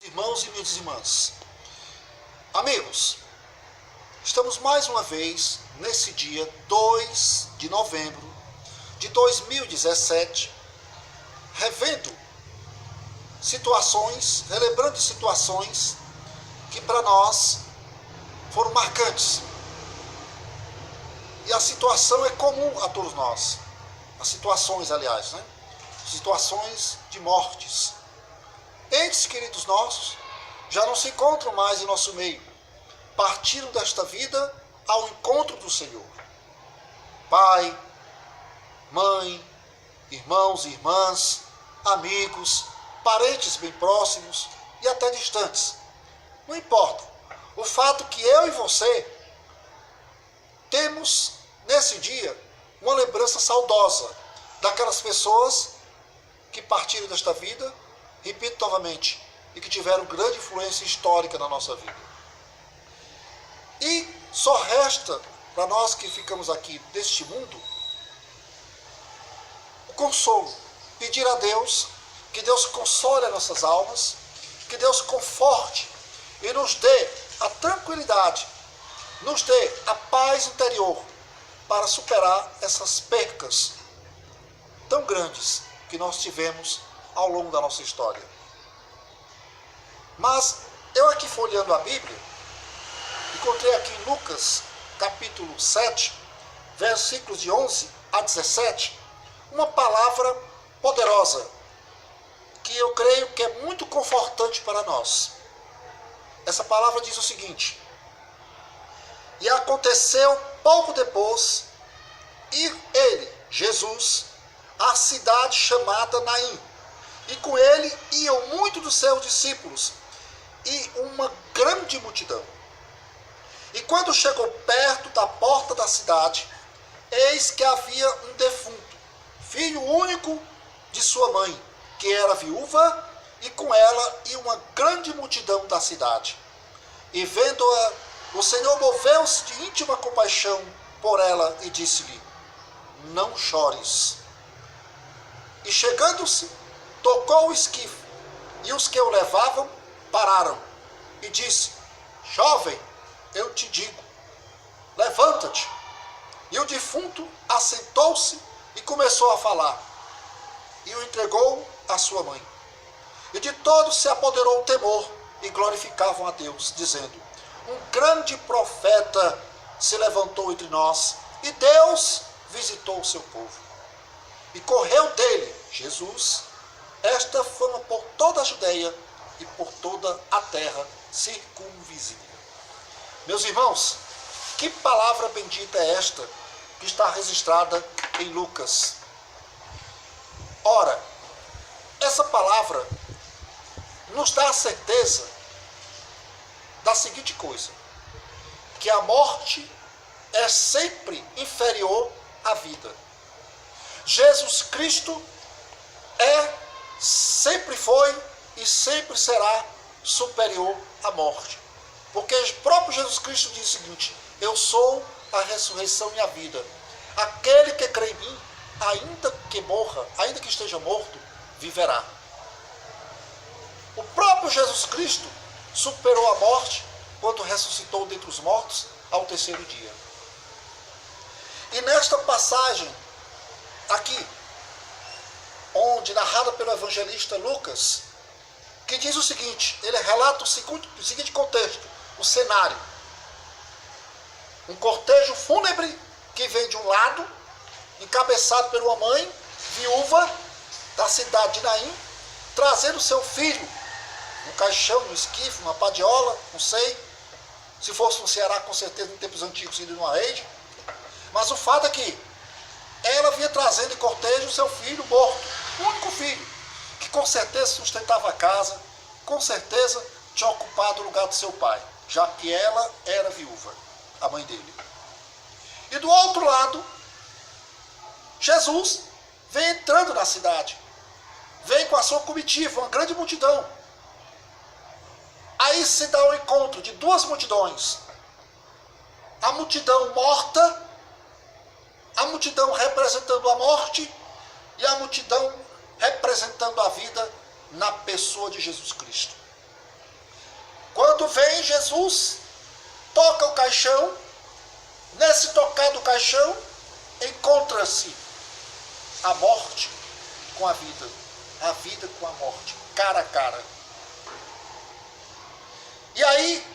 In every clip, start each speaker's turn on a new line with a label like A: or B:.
A: Irmãos e minhas irmãs, amigos, estamos mais uma vez nesse dia 2 de novembro de 2017, relembrando situações que para nós foram marcantes. E a situação é comum a todos nós. As situações, aliás, né? Situações de mortes. Entes queridos nossos já não se encontram mais em nosso meio. Partiram desta vida ao encontro do Senhor. Pai, mãe, irmãos e irmãs, amigos, parentes bem próximos e até distantes. Não importa. O fato que eu e você temos nesse dia uma lembrança saudosa daquelas pessoas que partiram desta vida, repito novamente, e que tiveram grande influência histórica na nossa vida. E só resta para nós que ficamos aqui deste mundo o consolo, pedir a Deus que Deus console as nossas almas, que Deus conforte e nos dê a tranquilidade, nos dê a paz interior para superar essas percas tão grandes que nós tivemos ao longo da nossa história. Mas eu aqui folheando a Bíblia, encontrei aqui em Lucas, capítulo 7, versículos de 11 a 17, uma palavra poderosa, que eu creio que é muito confortante para nós. Essa palavra diz o seguinte: e aconteceu pouco depois, ir ele, Jesus, à cidade chamada Naim, e com ele iam muitos dos seus discípulos e uma grande multidão. E quando chegou perto da porta da cidade, eis que havia um defunto, filho único de sua mãe, que era viúva, e com ela ia uma grande multidão da cidade. E vendo-a, o Senhor moveu-se de íntima compaixão por ela e disse-lhe: não chores. E chegando-se, tocou o esquife, e os que o levavam pararam, e disse: jovem, eu te digo, levanta-te. E o defunto assentou-se e começou a falar, e o entregou à sua mãe. E de todos se apoderou o temor, e glorificavam a Deus, dizendo: um grande profeta se levantou entre nós, e Deus visitou o seu povo. E correu dele, Jesus, esta fama por toda a Judeia e por toda a terra circunvizinha. Meus irmãos, que palavra bendita é esta que está registrada em Lucas? Ora, essa palavra nos dá a certeza da seguinte coisa: que a morte é sempre inferior à vida. Jesus Cristo sempre foi e sempre será superior à morte. Porque o próprio Jesus Cristo diz o seguinte: eu sou a ressurreição e a vida. Aquele que crê em mim, ainda que morra, ainda que esteja morto, viverá. O próprio Jesus Cristo superou a morte quando ressuscitou dentre os mortos ao terceiro dia. E nesta passagem aqui, onde narrada pelo evangelista Lucas, que diz o seguinte, ele relata o seguinte contexto, o cenário. Um cortejo fúnebre que vem de um lado, encabeçado por uma mãe viúva da cidade de Naim, trazendo seu filho, um caixão, um esquife, uma padiola, não sei. Se fosse no Ceará, com certeza, em tempos antigos, seria numa rede. Mas o fato é que ela vinha trazendo em cortejo o seu filho morto, o único filho, que com certeza sustentava a casa, com certeza tinha ocupado o lugar do seu pai, já que ela era viúva, a mãe dele. E do outro lado, Jesus vem entrando na cidade, vem com a sua comitiva, uma grande multidão. Aí se dá o encontro de duas multidões. A multidão morta, a multidão representando a morte e a multidão representando a vida na pessoa de Jesus Cristo. quando vem Jesus, toca o caixão, nesse tocar do caixão, encontra-se a morte com a vida com a morte, cara a cara. E aí,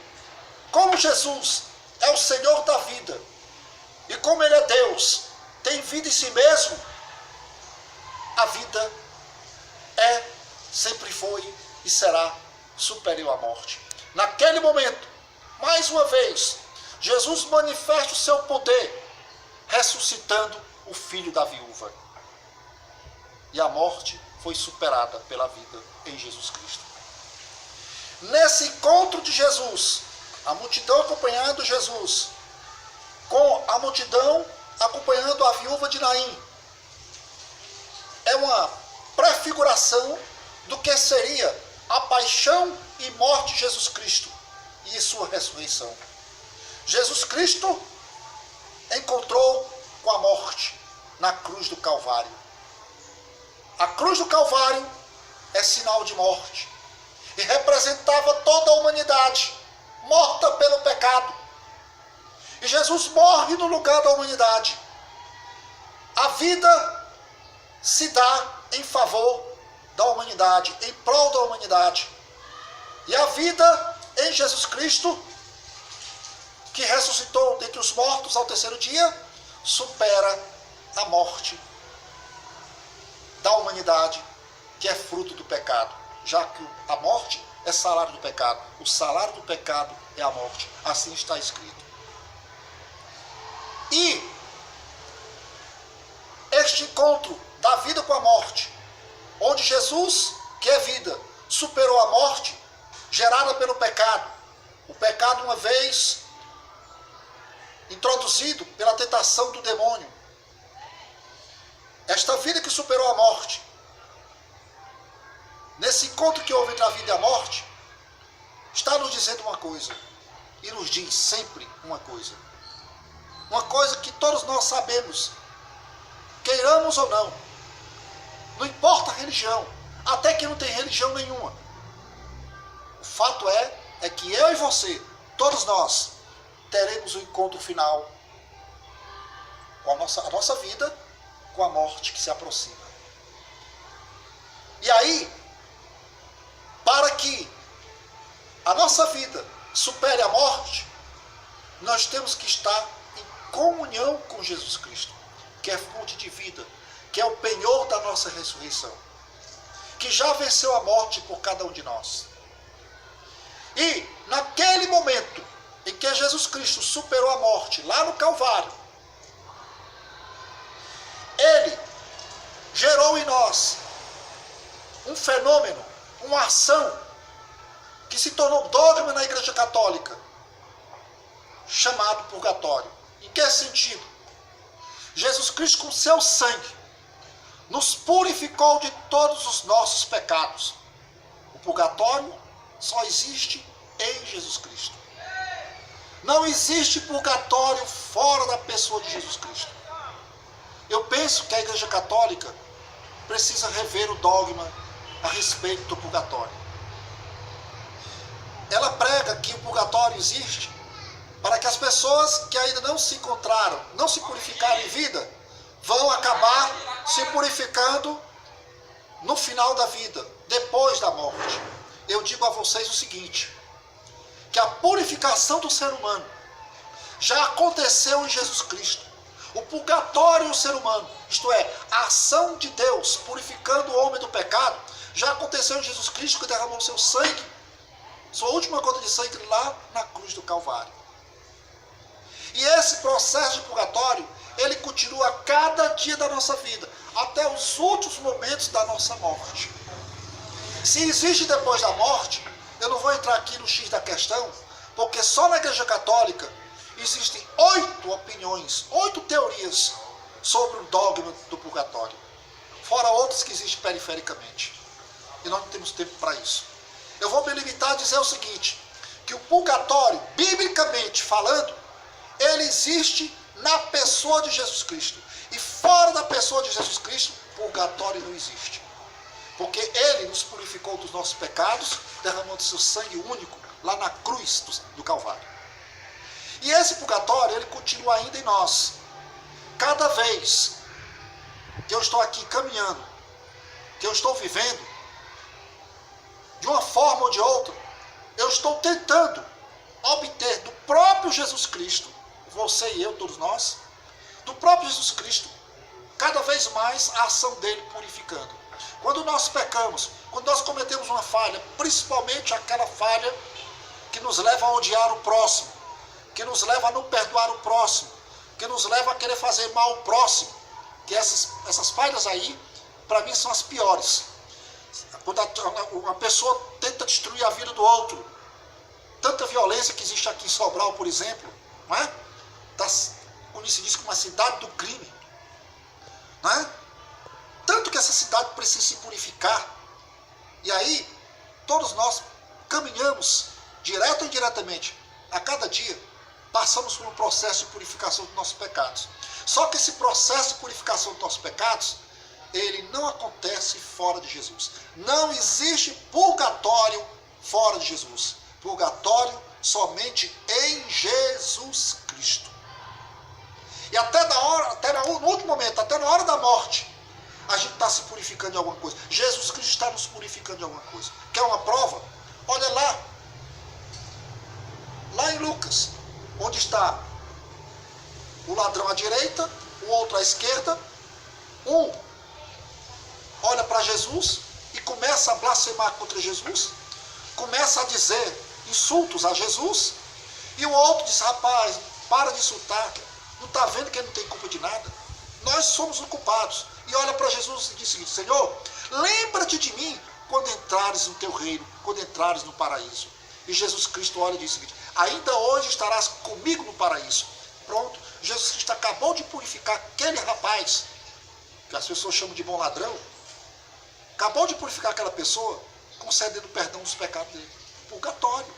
A: como Jesus é o Senhor da vida, e como Ele é Deus, tem vida em si mesmo, a vida sempre foi e será superior à morte. Naquele momento, mais uma vez, Jesus manifesta o seu poder, ressuscitando o filho da viúva. E a morte foi superada pela vida em Jesus Cristo. Nesse encontro de Jesus, a multidão acompanhando Jesus, com a multidão acompanhando a viúva de Naim, é uma prefiguração do que seria a paixão e morte de Jesus Cristo e sua ressurreição. Jesus Cristo encontrou com a morte na cruz do Calvário. A cruz do Calvário é sinal de morte e representava toda a humanidade morta pelo pecado. E Jesus morre no lugar da humanidade. A vida se dá em favor da humanidade, em prol da humanidade. E a vida em Jesus Cristo, que ressuscitou dentre os mortos ao terceiro dia, supera a morte da humanidade, que é fruto do pecado, já que a morte é salário do pecado. O salário do pecado é a morte. Assim está escrito. E este encontro da vida com a morte, onde Jesus, que é vida, superou a morte gerada pelo pecado. O pecado, uma vez introduzido pela tentação do demônio. Esta vida que superou a morte, nesse encontro que houve entre a vida e a morte, está nos dizendo uma coisa, e nos diz sempre uma coisa que todos nós sabemos, queiramos ou não, não importa a religião, até que não tem religião nenhuma. O fato é que eu e você, todos nós, teremos o encontro final com a nossa vida, com a morte que se aproxima. E aí, para que a nossa vida supere a morte, nós temos que estar em comunhão com Jesus Cristo, que é fonte de vida, que é o penhor da nossa ressurreição, que já venceu a morte por cada um de nós. E naquele momento em que Jesus Cristo superou a morte, lá no Calvário, Ele gerou em nós um fenômeno, uma ação, que se tornou dogma na Igreja Católica, chamado purgatório. Em que sentido? Jesus Cristo, com seu sangue, nos purificou de todos os nossos pecados. O purgatório só existe em Jesus Cristo. Não existe purgatório fora da pessoa de Jesus Cristo. Eu penso que a Igreja Católica precisa rever o dogma a respeito do purgatório. Ela prega que o purgatório existe para que as pessoas que ainda não se encontraram, não se purificaram em vida, vão acabar se purificando no final da vida, depois da morte. Eu digo a vocês o seguinte, que a purificação do ser humano já aconteceu em Jesus Cristo. O purgatório do ser humano, isto é, a ação de Deus purificando o homem do pecado, já aconteceu em Jesus Cristo, que derramou seu sangue, sua última gota de sangue lá na cruz do Calvário. E esse processo de purgatório, ele continua a cada dia da nossa vida, até os últimos momentos da nossa morte. Se existe depois da morte, eu não vou entrar aqui no X da questão, porque só na Igreja Católica existem 8 opiniões, 8 teorias sobre o dogma do purgatório, fora outras que existem perifericamente. E nós não temos tempo para isso. Eu vou me limitar a dizer o seguinte, que o purgatório, biblicamente falando, ele existe na pessoa de Jesus Cristo. E fora da pessoa de Jesus Cristo, purgatório não existe. Porque ele nos purificou dos nossos pecados, derramando seu sangue único lá na cruz do Calvário. E esse purgatório, ele continua ainda em nós. Cada vez que eu estou aqui caminhando, que eu estou vivendo, de uma forma ou de outra, eu estou tentando obter do próprio Jesus Cristo, você e eu, todos nós, do próprio Jesus Cristo, cada vez mais a ação dele purificando. Quando nós pecamos, quando nós cometemos uma falha, principalmente aquela falha que nos leva a odiar o próximo, que nos leva a não perdoar o próximo, que nos leva a querer fazer mal ao próximo, que essas falhas aí, para mim, são as piores. Quando uma pessoa tenta destruir a vida do outro, tanta violência que existe aqui em Sobral, por exemplo, não é? Onde se diz que uma cidade do crime, não é? Tanto que essa cidade precisa se purificar. E aí, todos nós caminhamos, direto ou indiretamente, a cada dia, passamos por um processo de purificação dos nossos pecados. Só que esse processo de purificação dos nossos pecados, ele não acontece fora de Jesus. Não existe purgatório fora de Jesus. Purgatório somente em Jesus Cristo. E até no último momento, até na hora da morte, a gente está se purificando de alguma coisa. Jesus Cristo está nos purificando de alguma coisa. Quer uma prova? Olha lá. Lá em Lucas, onde está o ladrão à direita, o outro à esquerda. Um olha para Jesus e começa a blasfemar contra Jesus, começa a dizer insultos a Jesus, e o outro diz: rapaz, para de insultar, não está vendo que ele não tem culpa de nada? Nós somos os culpados. E olha para Jesus e diz o seguinte: Senhor, lembra-te de mim quando entrares no teu reino, quando entrares no paraíso. E Jesus Cristo olha e diz o seguinte: ainda hoje estarás comigo no paraíso. Pronto, Jesus Cristo acabou de purificar aquele rapaz, que as pessoas chamam de bom ladrão, acabou de purificar aquela pessoa, concedendo perdão dos pecados dele. Purgatório.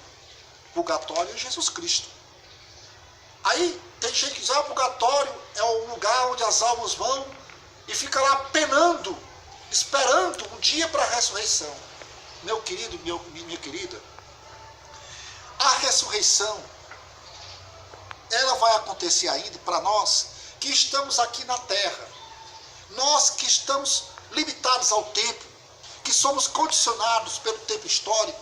A: Purgatório é Jesus Cristo. Aí tem gente que diz: o purgatório é o lugar onde as almas vão e fica lá penando, esperando um dia para a ressurreição. Meu querido, minha querida, a ressurreição, ela vai acontecer ainda para nós que estamos aqui na terra. Nós que estamos limitados ao tempo, que somos condicionados pelo tempo histórico,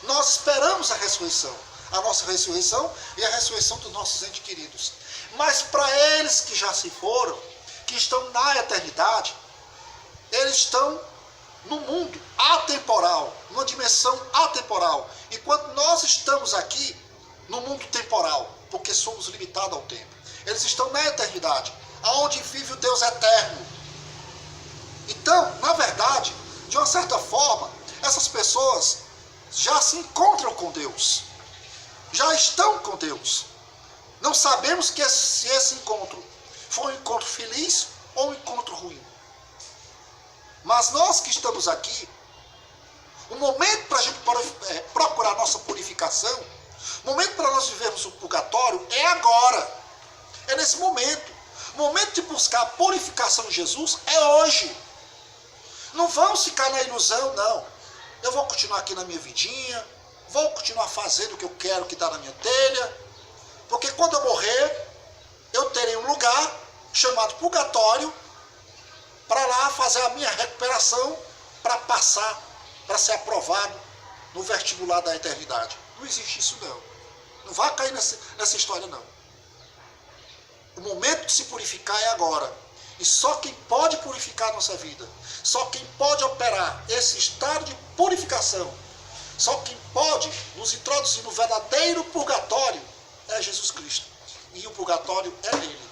A: nós esperamos a ressurreição. A nossa ressurreição e a ressurreição dos nossos entes queridos. Mas para eles que já se foram, que estão na eternidade, eles estão no mundo atemporal, numa dimensão atemporal. Enquanto nós estamos aqui no mundo temporal, porque somos limitados ao tempo. Eles estão na eternidade, aonde vive o Deus eterno. Então, na verdade, de uma certa forma, essas pessoas já se encontram com Deus. Já estão com Deus. Não sabemos se esse encontro foi um encontro feliz ou um encontro ruim. Mas nós que estamos aqui, o momento para a gente procurar a nossa purificação, o momento para nós vivermos o purgatório é agora. É nesse momento. O momento de buscar a purificação de Jesus é hoje. Não vamos ficar na ilusão, não. Eu vou continuar aqui na minha vidinha, vou continuar fazendo o que eu quero que dá na minha telha, porque quando eu morrer, eu terei um lugar chamado purgatório para lá fazer a minha recuperação, para passar, para ser aprovado no vestibular da eternidade. Não existe isso, não. Não vai cair nessa história, não. O momento de se purificar é agora. E só quem pode purificar a nossa vida, só quem pode operar esse estado de purificação, só quem pode nos introduzir no verdadeiro purgatório é Jesus Cristo. E o purgatório é nele.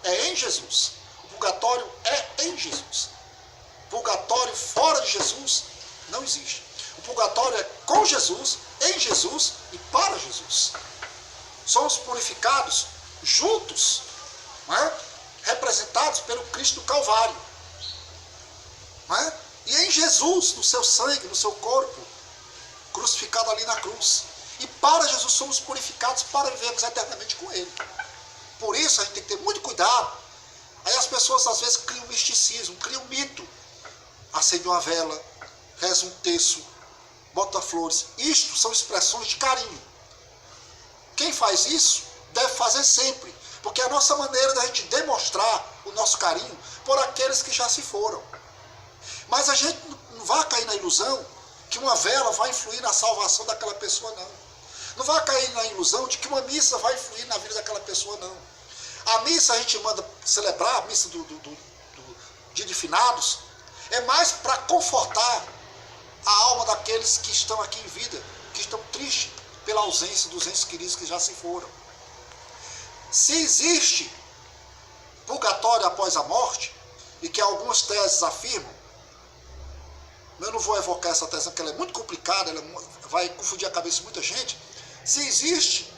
A: É em Jesus. O purgatório é em Jesus. Purgatório fora de Jesus não existe. O purgatório é com Jesus, em Jesus e para Jesus. Somos purificados juntos, não é? Representados pelo Cristo do Calvário. Não é? E em Jesus, no seu sangue, no seu corpo, crucificado ali na cruz. E para Jesus somos purificados para vivermos eternamente com Ele. Por isso a gente tem que ter muito cuidado. Aí as pessoas às vezes criam misticismo, criam mito. acende uma vela, reza um terço, bota flores. Isto são expressões de carinho. Quem faz isso deve fazer sempre, porque é a nossa maneira da gente demonstrar o nosso carinho por aqueles que já se foram. Mas a gente não vai cair na ilusão que uma vela vai influir na salvação daquela pessoa, não. Não vai cair na ilusão de que uma missa vai influir na vida daquela pessoa, não. A missa a gente manda celebrar, a missa do Dia de Finados, é mais para confortar a alma daqueles que estão aqui em vida, que estão tristes pela ausência dos entes queridos que já se foram. Se existe purgatório após a morte, e que algumas teses afirmam, eu não vou evocar essa tese porque ela é muito complicada, ela vai confundir a cabeça de muita gente. Se existe,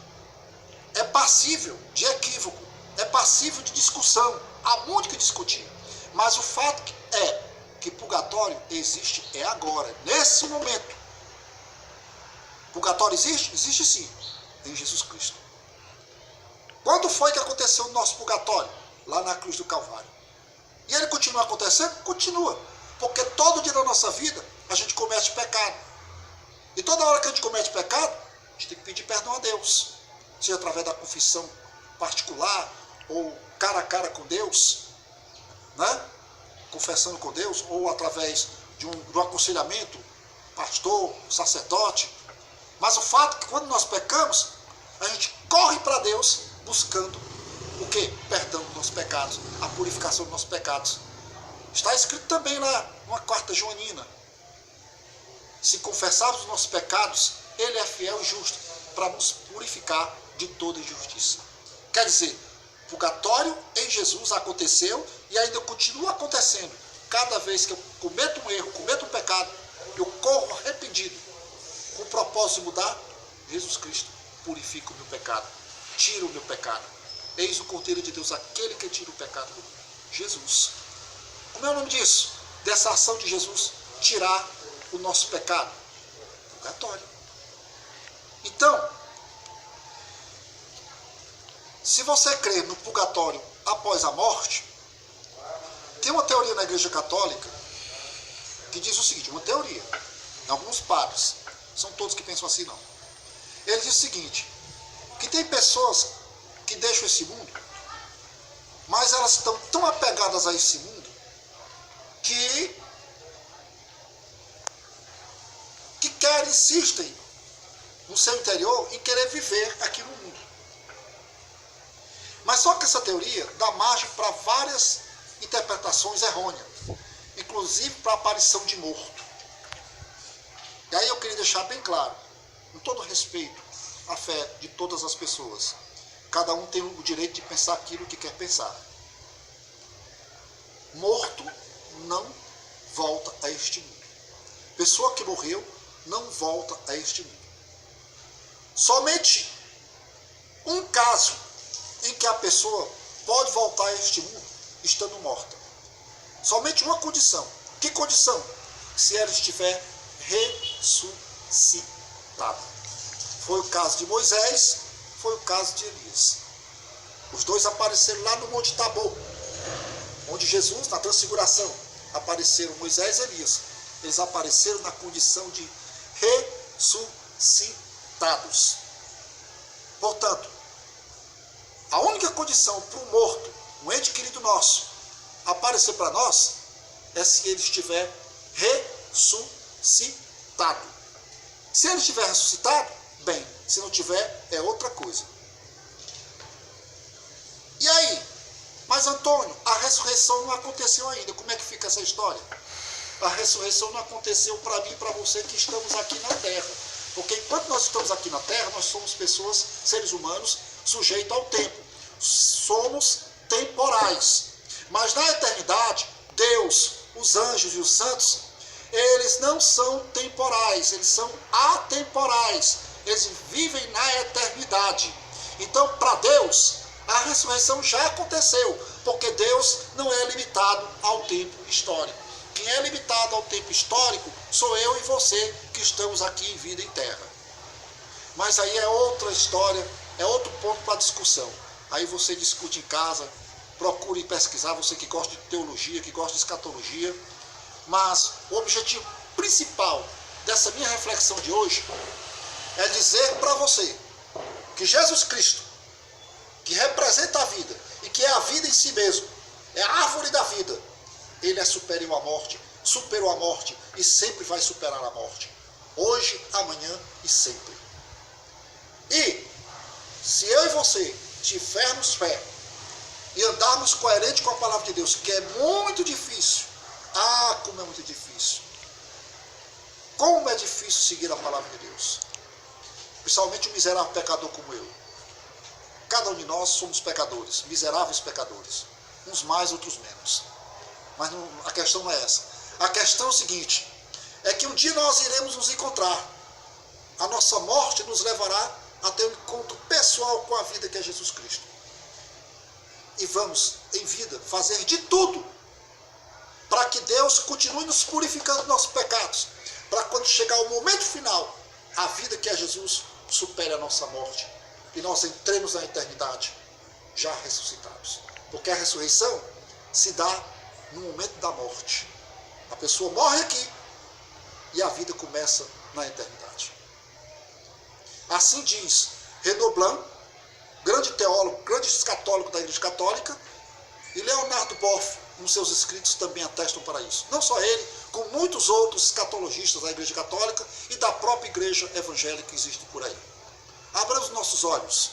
A: é passível de equívoco, é passível de discussão, há muito que discutir. Mas o fato é que purgatório existe é agora, nesse momento. Purgatório existe? Existe sim, em Jesus Cristo. Quando foi que aconteceu o nosso purgatório? Lá na cruz do Calvário. E ele continua acontecendo? Continua. Porque todo dia da nossa vida a gente comete pecado. E toda hora que a gente comete pecado, a gente tem que pedir perdão a Deus. Seja através da confissão particular, ou cara a cara com Deus, né? Confessando com Deus, ou através de um aconselhamento, pastor, sacerdote. Mas o fato é que quando nós pecamos, a gente corre para Deus buscando o quê? Perdão dos nossos pecados, a purificação dos nossos pecados. Está escrito também lá, numa carta joanina. Se confessarmos os nossos pecados, Ele é fiel e justo para nos purificar de toda injustiça. Quer dizer, o purgatório em Jesus aconteceu e ainda continua acontecendo. Cada vez que eu cometo um erro, cometo um pecado, eu corro arrependido, com o propósito de mudar, Jesus Cristo purifica o meu pecado, tira o meu pecado. Eis o Cordeiro de Deus, aquele que tira o pecado do mundo. Jesus. Como é o nome disso? Dessa ação de Jesus, tirar o nosso pecado. Purgatório. Então, se você crê no purgatório após a morte, tem uma teoria na Igreja Católica que diz o seguinte, uma teoria, alguns padres, são todos que pensam assim não. Ele diz o seguinte, que tem pessoas que deixam esse mundo, mas elas estão tão apegadas a esse mundo que insistem no seu interior em querer viver aqui no mundo. Mas só que essa teoria dá margem para várias interpretações errôneas, inclusive para a aparição de morto. E aí eu queria deixar bem claro, com todo respeito à fé de todas as pessoas, cada um tem o direito de pensar aquilo que quer pensar. Morto não volta a este mundo. Pessoa que morreu não volta a este mundo. Somente um caso em que a pessoa pode voltar a este mundo estando morta. Somente uma condição. Que condição? Se ela estiver ressuscitada. Foi o caso de Moisés, foi o caso de Elias. Os dois apareceram lá no Monte Tabor, onde Jesus, na transfiguração, apareceram Moisés e Elias. Eles apareceram na condição de ressuscitados. Portanto, a única condição para um morto, um ente querido nosso, aparecer para nós, é se ele estiver ressuscitado. Se ele estiver ressuscitado, bem. Se não tiver, é outra coisa. E aí? Mas Antônio, a ressurreição não aconteceu ainda. Como é que fica essa história? A ressurreição não aconteceu para mim e para você que estamos aqui na Terra. Porque enquanto nós estamos aqui na Terra, nós somos pessoas, seres humanos, sujeitos ao tempo. Somos temporais. Mas na eternidade, Deus, os anjos e os santos, eles não são temporais, eles são atemporais. Eles vivem na eternidade. Então, para Deus, a ressurreição já aconteceu, porque Deus não é limitado ao tempo histórico. Quem é limitado ao tempo histórico sou eu e você que estamos aqui em vida em terra. Mas aí é outra história, é outro ponto para discussão. Aí você discute em casa, procure pesquisar, você que gosta de teologia, que gosta de escatologia. Mas o objetivo principal dessa minha reflexão de hoje é dizer para você que Jesus Cristo, que representa a vida e que é a vida em si mesmo, é a árvore da vida, ele é superior à morte, superou a morte e sempre vai superar a morte. Hoje, amanhã e sempre. E se eu e você tivermos fé e andarmos coerente com a palavra de Deus, que é muito difícil. Ah, como é muito difícil. Como é difícil seguir a palavra de Deus. Principalmente um miserável pecador como eu. Cada um de nós somos pecadores, miseráveis pecadores. Uns mais, outros menos. Mas não, a questão não é essa. A questão é o seguinte, é que um dia nós iremos nos encontrar. A nossa morte nos levará a ter um encontro pessoal com a vida que é Jesus Cristo. E vamos, em vida, fazer de tudo para que Deus continue nos purificando dos nossos pecados. Para quando chegar o momento final, a vida que é Jesus supere a nossa morte. E nós entremos na eternidade, já ressuscitados. Porque a ressurreição se dá no momento da morte. A pessoa morre aqui e a vida começa na eternidade. Assim diz Renaud Blanc, grande teólogo, grande católico da Igreja Católica, e Leonardo Boff, nos seus escritos, também atestam para isso. Não só ele, como muitos outros escatologistas da Igreja Católica e da própria Igreja Evangélica que existe por aí. Abramos nossos olhos